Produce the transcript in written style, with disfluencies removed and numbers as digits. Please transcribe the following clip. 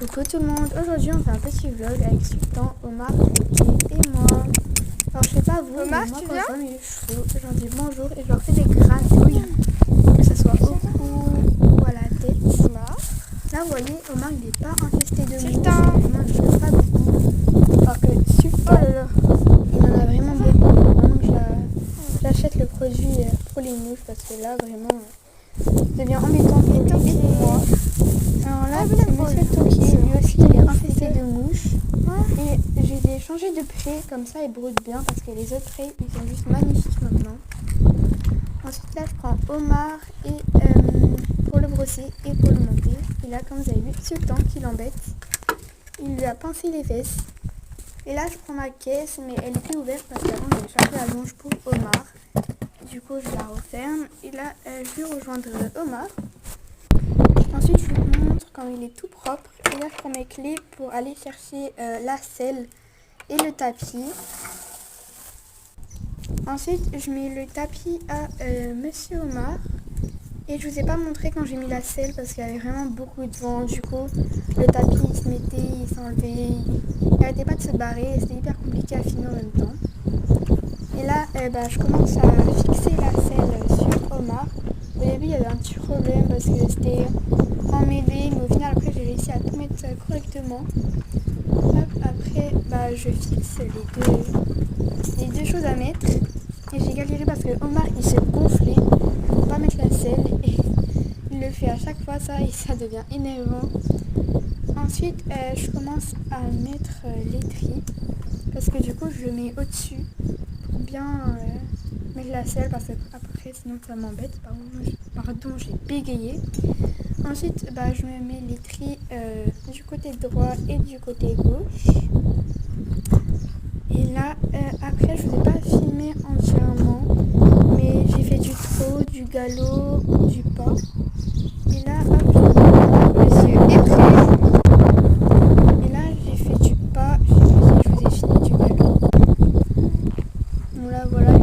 Coucou tout le monde, aujourd'hui on fait un petit vlog avec Sultan, Omar, et moi. Alors je sais pas vous, Omar, mais moi tu quand viens je vois mes chevaux, je leur dis bonjour et je leur fais des gratouilles, que ce soit au cou ou à la tête. Omar. Là vous voyez, Omar il n'est pas infesté de mouches, Sultan. vraiment il n'en a pas beaucoup. Alors que Sultan, il en a vraiment beaucoup, donc j'achète le produit pour les mouches parce que là vraiment ça devient embêtant pour lui et pour moi. Alors là, c'est Monsieur Toki, lui aussi il est infesté de mouches. Et je les ai changés de près, comme ça ils broutent bien parce que les autres prés ils sont juste magnifiques maintenant. Ensuite là je prends Omar et pour le brosser et pour le monter. Et là comme vous avez vu, Sultan qui l'embête, il lui a pincé les fesses. Et là je prends ma caisse mais elle était ouverte parce qu'avant j'avais chargé la longe pour Omar. Du coup je la referme et là je vais rejoindre Omar. Ensuite, je vous montre quand il est tout propre. Et là, je prends mes clés pour aller chercher la selle et le tapis. Ensuite, je mets le tapis à Monsieur Omar. Et je vous ai pas montré quand j'ai mis la selle parce qu'il y avait vraiment beaucoup de vent. Du coup, le tapis il se mettait, il s'enlevait. Il n'arrêtait pas de se barrer. C'était hyper compliqué à finir en même temps. Et là, je commence à fixer la selle sur Omar. Au début, il y avait un petit problème parce que c'était emmêlé, mais au final, après, j'ai réussi à tout mettre correctement. Hop, après, je fixe les deux choses à mettre. Et j'ai galéré parce que Omar, il se gonflait pour pas mettre la selle. Et il le fait à chaque fois, ça, et ça devient énervant. Ensuite, je commence à mettre l'étri parce que du coup, je le mets au-dessus pour bien mettre la selle parce que après sinon ça m'embête. Pardon, j'ai bégayé. Ensuite je me mets les tris du côté droit et du côté gauche. Et là après je vous ai pas filmé entièrement, mais j'ai fait du trot, du galop, du pas. Et là hop, monsieur est prêt. Et là j'ai fait du pas, je sais pas si je vous ai filmé du galop. Bon là voilà.